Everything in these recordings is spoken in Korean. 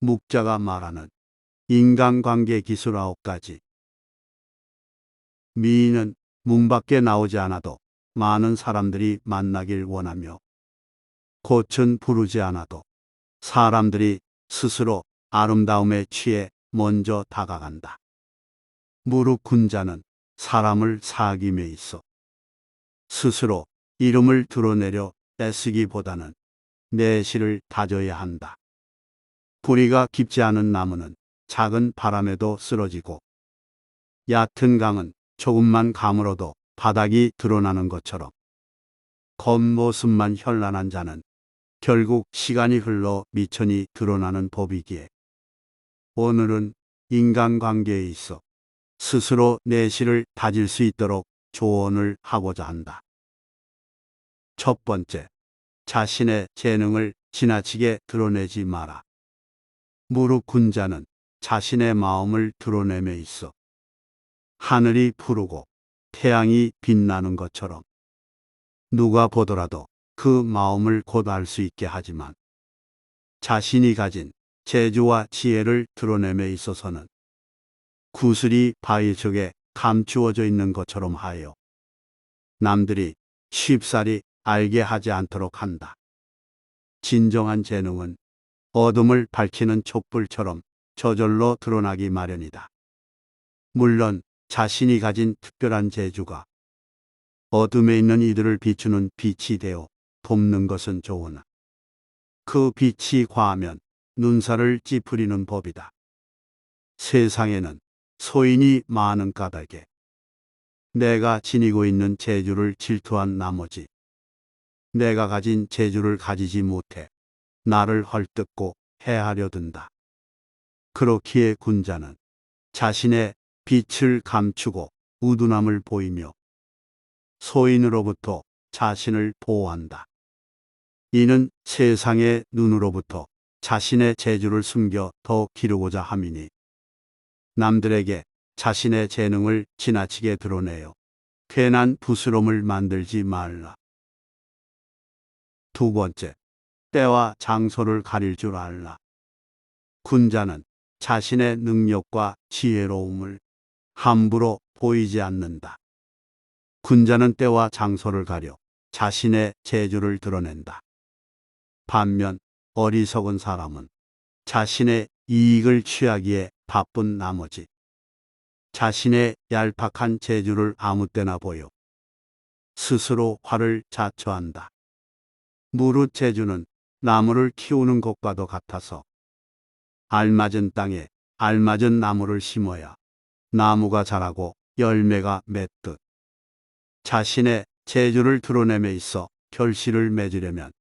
묵자가 말하는 인간관계 기술 9가지. 미인은 문 밖에 나오지 않아도 많은 사람들이 만나길 원하며, 꽃은 부르지 않아도 사람들이 스스로 아름다움에 취해 먼저 다가간다. 무릎 군 자는 사람을 사귐에 있어 스스로 이름을 드러내려 애쓰기보다는 내실을 다져야 한다. 뿌리가 깊지 않은 나무는 작은 바람에도 쓰러지고, 얕은 강은 조금만 가물어도 바닥이 드러나는 것처럼, 겉모습만 현란한 자는 결국 시간이 흘러 미천이 드러나는 법이기에, 오늘은 인간관계에 있어 스스로 내실을 다질 수 있도록 조언을 하고자 한다. 첫 번째, 자신의 재능을 지나치게 드러내지 마라. 무릎 군 자는 자신의 마음을 드러냄에 있어 하늘이 푸르고 태양이 빛나는 것처럼 누가 보더라도 그 마음을 곧 알 수 있게 하지만, 자신이 가진 재주와 지혜를 드러냄에 있어서는 구슬이 바위 속에 감추어져 있는 것처럼 하여 남들이 쉽사리 알게 하지 않도록 한다. 진정한 재능은 어둠을 밝히는 촛불처럼 저절로 드러나기 마련이다. 물론 자신이 가진 특별한 재주가 어둠에 있는 이들을 비추는 빛이 되어 돕는 것은 좋으나, 그 빛이 과하면 눈살을 찌푸리는 법이다. 세상에는 소인이 많은 까닭에 내가 지니고 있는 재주를 질투한 나머지 내가 가진 재주를 가지지 못해 나를 헐뜯고 해하려 든다. 그렇기에 군자는 자신의 빛을 감추고 우둔함을 보이며 소인으로부터 자신을 보호한다. 이는 세상의 눈으로부터 자신의 재주를 숨겨 더 기르고자 함이니, 남들에게 자신의 재능을 지나치게 드러내어 괜한 부스럼을 만들지 말라. 두 번째, 때와 장소를 가릴 줄 알라. 군자는 자신의 능력과 지혜로움을 함부로 보이지 않는다. 군자는 때와 장소를 가려 자신의 재주를 드러낸다. 반면 어리석은 사람은 자신의 이익을 취하기에 바쁜 나머지 자신의 얄팍한 재주를 아무 때나 보여 스스로 화를 자초한다. 무릇 재주는 나무를 키우는 것과도 같아서 알맞은 땅에 알맞은 나무를 심어야 나무가 자라고 열매가 맺듯, 자신의 재주를 드러냄에 있어 결실을 맺으려면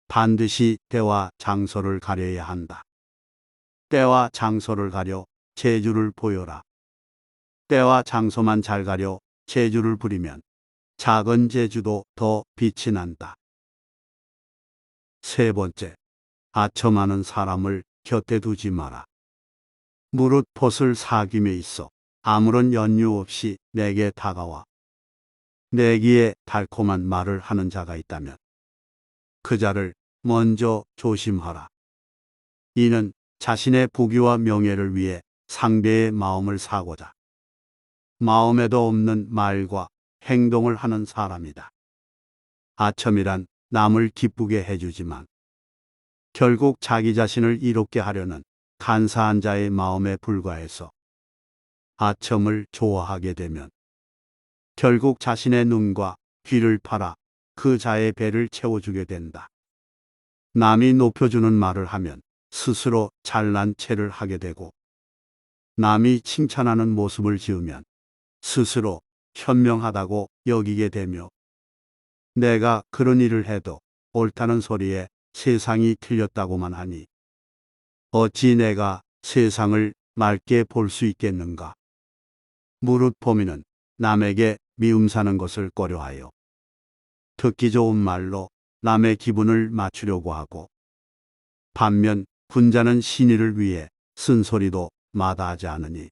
반드시 때와 장소를 가려야 한다. 때와 장소를 가려 재주를 보여라. 때와 장소만 잘 가려 재주를 부리면 작은 재주도 더 빛이 난다. 세 번째, 아첨하는 사람을 곁에 두지 마라. 무릇 벗을 사귐에 있어 아무런 연유 없이 내게 다가와 내기에 달콤한 말을 하는 자가 있다면 그 자를 먼저 조심하라. 이는 자신의 부귀와 명예를 위해 상대의 마음을 사고자 마음에도 없는 말과 행동을 하는 사람이다. 아첨이란 남을 기쁘게 해주지만 결국 자기 자신을 이롭게 하려는 간사한 자의 마음에 불과해서 아첨을 좋아하게 되면 결국 자신의 눈과 귀를 팔아 그 자의 배를 채워주게 된다. 남이 높여주는 말을 하면 스스로 잘난 체를 하게 되고, 남이 칭찬하는 모습을 지으면 스스로 현명하다고 여기게 되며, 내가 그런 일을 해도 옳다는 소리에 세상이 틀렸다고만 하니 어찌 내가 세상을 맑게 볼 수 있겠는가. 무릇 범인은 남에게 미움 사는 것을 꺼려하여 듣기 좋은 말로 남의 기분을 맞추려고 하고, 반면 군자는 신의를 위해 쓴소리도 마다하지 않으니,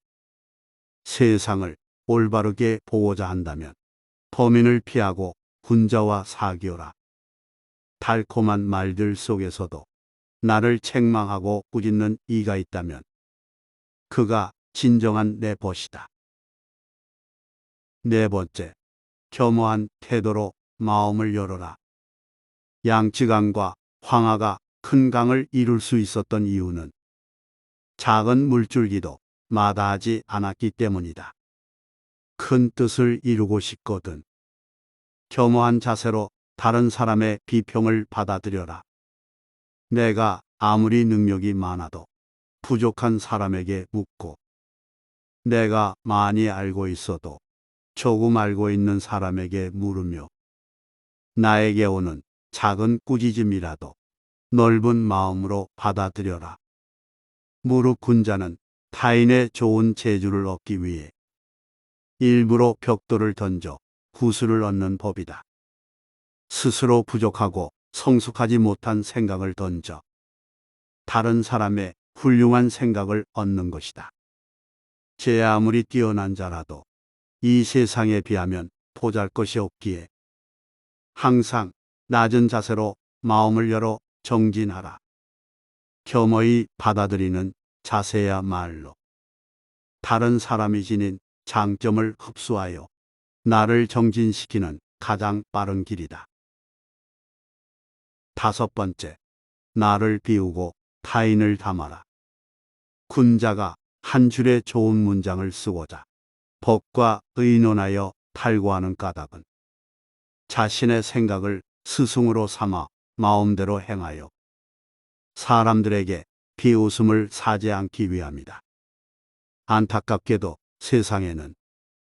세상을 올바르게 보고자 한다면 범인을 피하고 군자와 사귀어라. 달콤한 말들 속에서도 나를 책망하고 꾸짖는 이가 있다면 그가 진정한 내 벗이다. 네 번째, 겸허한 태도로 마음을 열어라. 양쯔강과 황하가 큰 강을 이룰 수 있었던 이유는 작은 물줄기도 마다하지 않았기 때문이다. 큰 뜻을 이루고 싶거든 겸허한 자세로 다른 사람의 비평을 받아들여라. 내가 아무리 능력이 많아도 부족한 사람에게 묻고 내가 많이 알고 있어도 조금 알고 있는 사람에게 물으며 나에게 오는 작은 꾸짖음이라도 넓은 마음으로 받아들여라. 무릎 군 자는 타인의 좋은 재주를 얻기 위해 일부러 벽돌을 던져 구슬을 얻는 법이다. 스스로 부족하고 성숙하지 못한 생각을 던져 다른 사람의 훌륭한 생각을 얻는 것이다. 제 아무리 뛰어난 자라도 이 세상에 비하면 보잘것이 없기에 항상 낮은 자세로 마음을 열어 정진하라. 겸허히 받아들이는 자세야말로 다른 사람이 지닌 장점을 흡수하여 나를 정진시키는 가장 빠른 길이다. 다섯 번째, 나를 비우고 타인을 담아라. 군자가 한 줄의 좋은 문장을 쓰고자 법과 의논하여 탈구하는 까닭은 자신의 생각을 스승으로 삼아 마음대로 행하여 사람들에게 비웃음을 사지 않기 위함이다. 안타깝게도 세상에는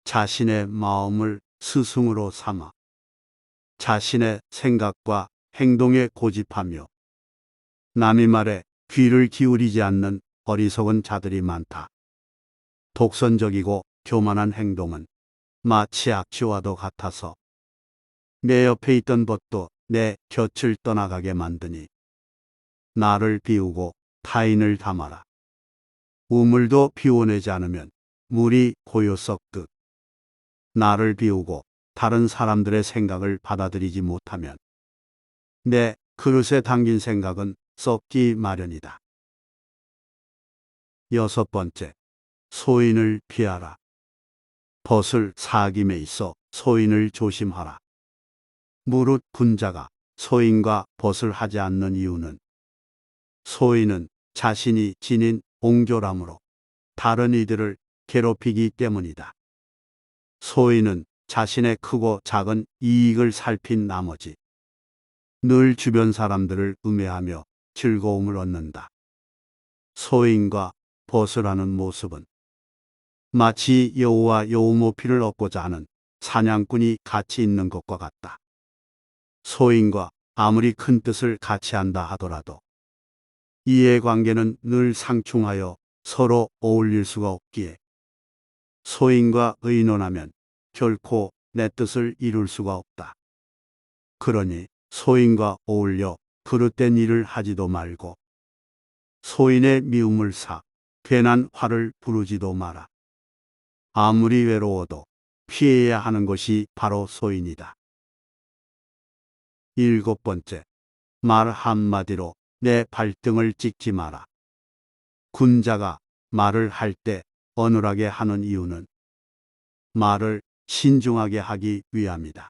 자신의 마음을 스승으로 삼아 자신의 생각과 행동에 고집하며 남의 말에 귀를 기울이지 않는 어리석은 자들이 많다. 독선적이고 교만한 행동은 마치 악취와도 같아서 내 옆에 있던 벗도 내 곁을 떠나가게 만드니 나를 비우고 타인을 담아라. 우물도 비워내지 않으면 물이 고요 썩듯 나를 비우고 다른 사람들의 생각을 받아들이지 못하면 내 그릇에 담긴 생각은 썩기 마련이다. 여섯 번째, 소인을 피하라. 벗을 사김에 있어 소인을 조심하라. 무릇 군자가 소인과 벗을 하지 않는 이유는 소인은 자신이 지닌 옹졸함으로 다른 이들을 괴롭히기 때문이다. 소인은 자신의 크고 작은 이익을 살핀 나머지 늘 주변 사람들을 음해하며 즐거움을 얻는다. 소인과 벗을 하는 모습은 마치 여우와 여우모피를 얻고자 하는 사냥꾼이 같이 있는 것과 같다. 소인과 아무리 큰 뜻을 같이 한다 하더라도 이해관계는 늘 상충하여 서로 어울릴 수가 없기에 소인과 의논하면 결코 내 뜻을 이룰 수가 없다. 그러니 소인과 어울려 그릇된 일을 하지도 말고 소인의 미움을 사 괜한 화를 부르지도 마라. 아무리 외로워도 피해야 하는 것이 바로 소인이다. 일곱 번째, 말 한마디로 내 발등을 찍지 마라. 군자가 말을 할 때 어눌하게 하는 이유는 말을 신중하게 하기 위함이다.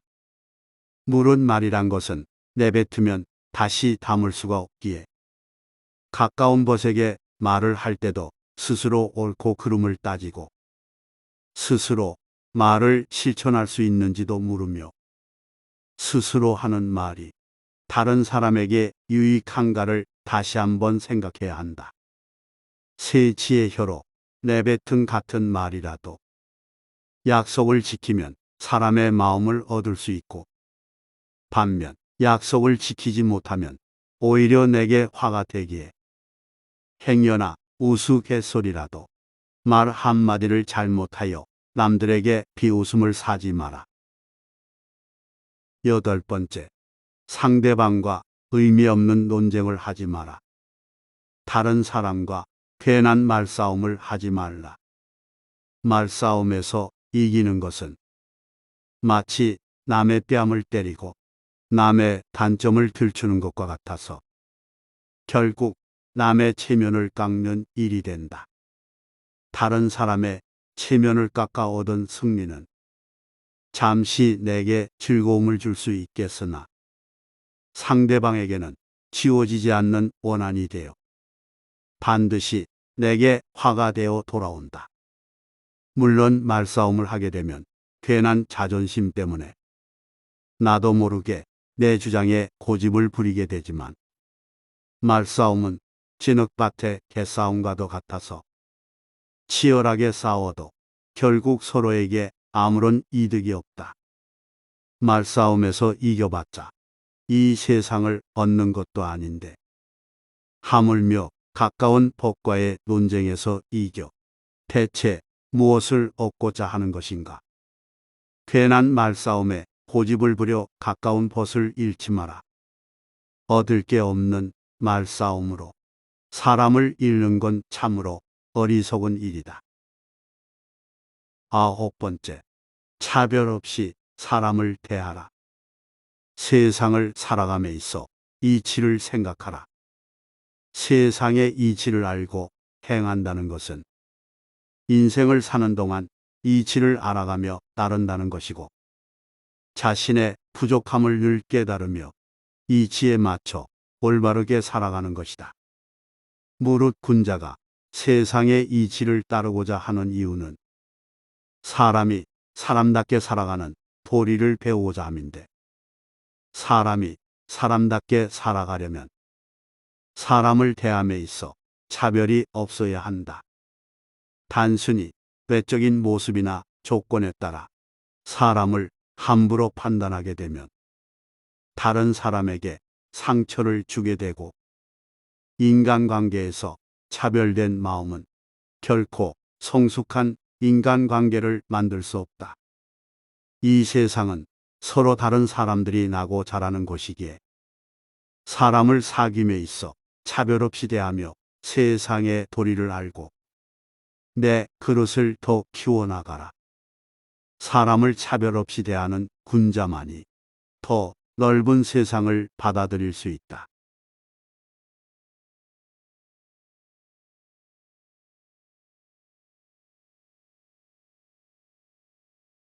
물은 말이란 것은 내뱉으면 다시 담을 수가 없기에 가까운 벗에게 말을 할 때도 스스로 옳고 그름을 따지고 스스로 말을 실천할 수 있는지도 물으며 스스로 하는 말이 다른 사람에게 유익한가를 다시 한번 생각해야 한다. 세치의 혀로 내뱉은 같은 말이라도 약속을 지키면 사람의 마음을 얻을 수 있고 반면 약속을 지키지 못하면 오히려 내게 화가 되기에 행여나 우스갯소리라도 말 한마디를 잘못하여 남들에게 비웃음을 사지 마라. 여덟 번째, 상대방과 의미 없는 논쟁을 하지 마라. 다른 사람과 괜한 말싸움을 하지 말라. 말싸움에서 이기는 것은 마치 남의 뺨을 때리고 남의 단점을 들추는 것과 같아서 결국 남의 체면을 깎는 일이 된다. 다른 사람의 체면을 깎아 얻은 승리는 잠시 내게 즐거움을 줄 수 있겠으나 상대방에게는 지워지지 않는 원한이 되어 반드시 내게 화가 되어 돌아온다. 물론 말싸움을 하게 되면 괜한 자존심 때문에 나도 모르게 내 주장에 고집을 부리게 되지만 말싸움은 진흙밭의 개싸움과도 같아서 치열하게 싸워도 결국 서로에게 아무런 이득이 없다. 말싸움에서 이겨봤자 이 세상을 얻는 것도 아닌데 하물며 가까운 법과의 논쟁에서 이겨 대체 무엇을 얻고자 하는 것인가? 괜한 말싸움에 고집을 부려 가까운 벗을 잃지 마라. 얻을 게 없는 말싸움으로 사람을 잃는 건 참으로 어리석은 일이다. 9번째, 차별 없이 사람을 대하라. 세상을 살아감에 있어 이치를 생각하라. 세상의 이치를 알고 행한다는 것은 인생을 사는 동안 이치를 알아가며 따른다는 것이고 자신의 부족함을 늘 깨달으며 이치에 맞춰 올바르게 살아가는 것이다. 무릇 군자가 세상의 이치를 따르고자 하는 이유는 사람이 사람답게 살아가는 도리를 배우고자 함인데 사람이 사람답게 살아가려면 사람을 대함에 있어 차별이 없어야 한다. 단순히 외적인 모습이나 조건에 따라 사람을 함부로 판단하게 되면 다른 사람에게 상처를 주게 되고 인간관계에서 차별된 마음은 결코 성숙한 인간관계를 만들 수 없다. 이 세상은 서로 다른 사람들이 나고 자라는 곳이기에 사람을 사귐에 있어 차별 없이 대하며 세상의 도리를 알고 내 그릇을 더 키워나가라. 사람을 차별 없이 대하는 군자만이 더 넓은 세상을 받아들일 수 있다.